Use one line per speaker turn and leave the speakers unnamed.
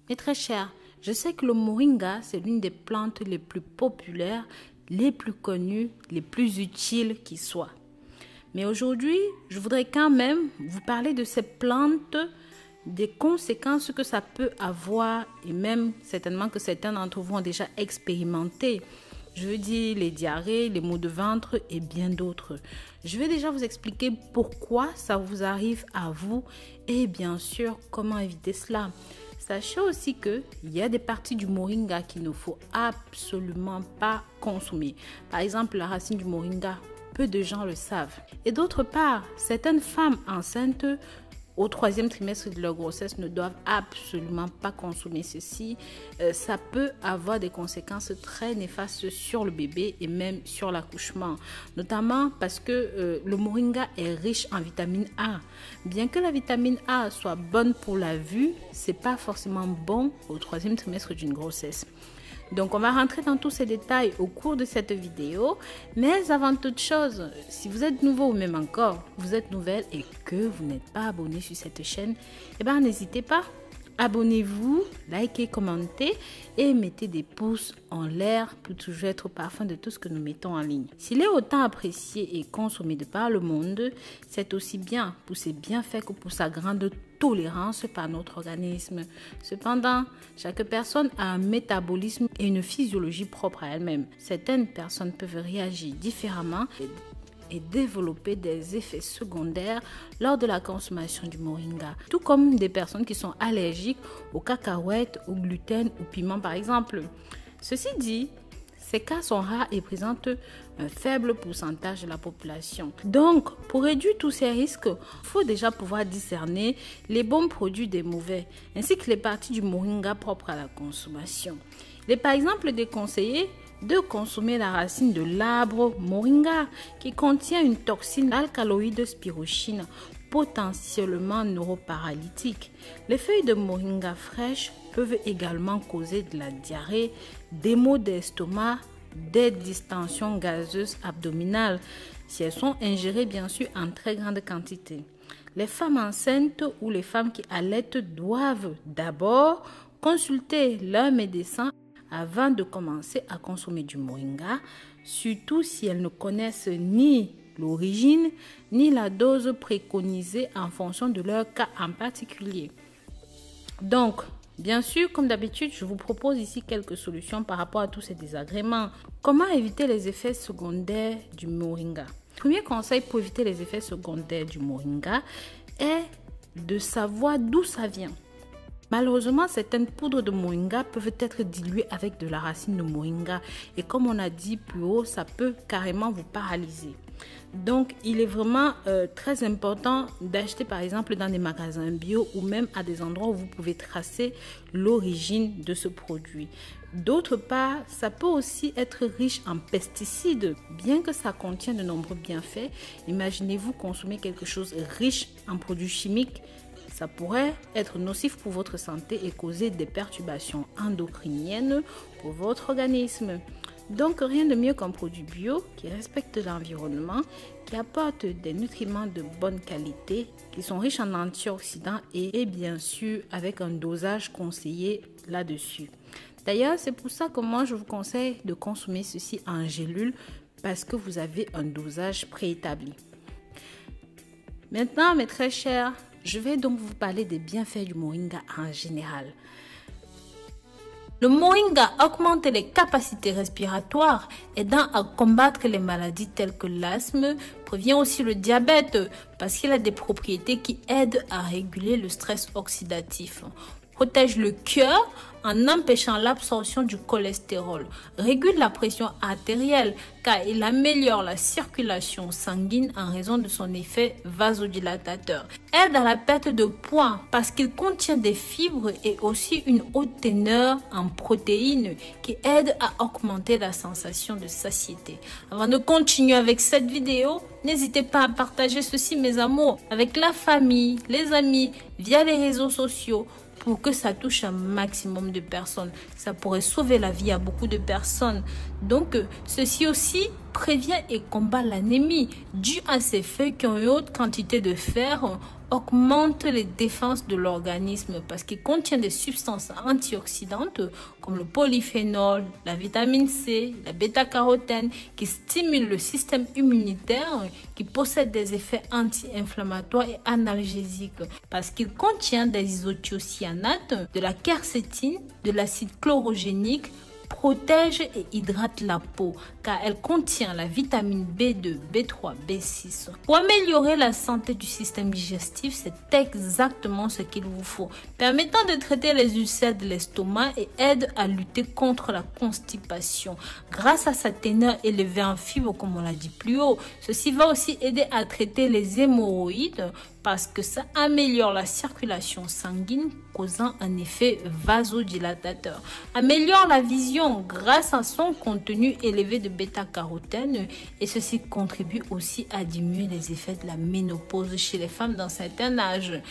Mais très cher, je sais que le moringa, c'est l'une des plantes les plus populaires, les plus connues, les plus utiles qui soient. Mais aujourd'hui, je voudrais quand même vous parler de cette plante, des conséquences que ça peut avoir et même certainement que certains d'entre vous ont déjà expérimenté. Je veux dire les diarrhées, les maux de ventre et bien d'autres. Je vais déjà vous expliquer pourquoi ça vous arrive à vous et bien sûr comment éviter cela. Sachez aussi qu'il y a des parties du moringa qu'il ne faut absolument pas consommer. Par exemple, la racine du moringa, peu de gens le savent. Et d'autre part, certaines femmes enceintes au 3e trimestre de leur grossesse ne doivent absolument pas consommer ceci. Ça peut avoir des conséquences très néfastes sur le bébé et même sur l'accouchement. Notamment parce que le moringa est riche en vitamine A. Bien que la vitamine A soit bonne pour la vue, ce n'est pas forcément bon au 3e trimestre d'une grossesse. Donc, on va rentrer dans tous ces détails au cours de cette vidéo. Mais avant toute chose, si vous êtes nouveau ou même encore, vous êtes nouvelle et que vous n'êtes pas abonné sur cette chaîne, eh bien, n'hésitez pas. Abonnez-vous, likez, commentez et mettez des pouces en l'air pour toujours être au parfum de tout ce que nous mettons en ligne. S'il est autant apprécié et consommé de par le monde, c'est aussi bien pour ses bienfaits que pour sa grande tolérance par notre organisme. Cependant, chaque personne a un métabolisme et une physiologie propre à elle-même. Certaines personnes peuvent réagir différemment et développer des effets secondaires lors de la consommation du moringa. Tout comme des personnes qui sont allergiques aux cacahuètes, au gluten, au piment par exemple. Ceci dit, ces cas sont rares et présentent un faible pourcentage de la population. Donc, pour réduire tous ces risques, il faut déjà pouvoir discerner les bons produits des mauvais, ainsi que les parties du moringa propres à la consommation. Il est par exemple déconseillé de consommer la racine de l'arbre moringa qui contient une toxine alcaloïde spirochine potentiellement neuroparalytique. Les feuilles de moringa fraîches peuvent également causer de la diarrhée, des maux d'estomac, des distensions gazeuses abdominales si elles sont ingérées bien sûr en très grande quantité. Les femmes enceintes ou les femmes qui allaitent doivent d'abord consulter leur médecin avant de commencer à consommer du moringa, surtout si elles ne connaissent ni l'origine ni la dose préconisée en fonction de leur cas en particulier. Donc, bien sûr, comme d'habitude, je vous propose ici quelques solutions par rapport à tous ces désagréments. Comment éviter les effets secondaires du moringa? Premier conseil pour éviter les effets secondaires du moringa est de savoir d'où ça vient. Malheureusement, certaines poudres de moringa peuvent être diluées avec de la racine de moringa et comme on a dit plus haut, ça peut carrément vous paralyser. Donc, il est vraiment très important d'acheter par exemple dans des magasins bio ou même à des endroits où vous pouvez tracer l'origine de ce produit. D'autre part, ça peut aussi être riche en pesticides. Bien que ça contienne de nombreux bienfaits, imaginez-vous consommer quelque chose riche en produits chimiques. Ça pourrait être nocif pour votre santé et causer des perturbations endocriniennes pour votre organisme. Donc, rien de mieux qu'un produit bio qui respecte l'environnement, qui apporte des nutriments de bonne qualité, qui sont riches en antioxydants et bien sûr avec un dosage conseillé là-dessus. D'ailleurs, c'est pour ça que moi, je vous conseille de consommer ceci en gélule parce que vous avez un dosage préétabli. Maintenant, mes très chers, je vais donc vous parler des bienfaits du moringa en général. Le moringa augmente les capacités respiratoires, aidant à combattre les maladies telles que l'asthme, prévient aussi le diabète parce qu'il a des propriétés qui aident à réguler le stress oxydatif. Protège le cœur en empêchant l'absorption du cholestérol, régule la pression artérielle car il améliore la circulation sanguine en raison de son effet vasodilatateur, aide à la perte de poids parce qu'il contient des fibres et aussi une haute teneur en protéines qui aide à augmenter la sensation de satiété. Avant de continuer avec cette vidéo, n'hésitez pas à partager ceci mes amours avec la famille, les amis, via les réseaux sociaux pour que ça touche un maximum de personnes. Ça pourrait sauver la vie à beaucoup de personnes. Donc, ceci aussi prévient et combat l'anémie due à ces feuilles qui ont une haute quantité de fer, augmente les défenses de l'organisme parce qu'il contient des substances antioxydantes comme le polyphénol, la vitamine C, la bêta-carotène qui stimulent le système immunitaire, qui possède des effets anti-inflammatoires et analgésiques parce qu'il contient des isothiocyanates, de la quercétine, de l'acide chlorogénique, protège et hydrate la peau car elle contient la vitamine B2, B3, B6. Pour améliorer la santé du système digestif, c'est exactement ce qu'il vous faut, permettant de traiter les ulcères de l'estomac et aide à lutter contre la constipation. Grâce à sa teneur élevée en fibres, comme on l'a dit plus haut, ceci va aussi aider à traiter les hémorroïdes parce que ça améliore la circulation sanguine, causant un effet vasodilatateur. Améliore la vision grâce à son contenu élevé de bêta-carotène et ceci contribue aussi à diminuer les effets de la ménopause chez les femmes d'un certain âge.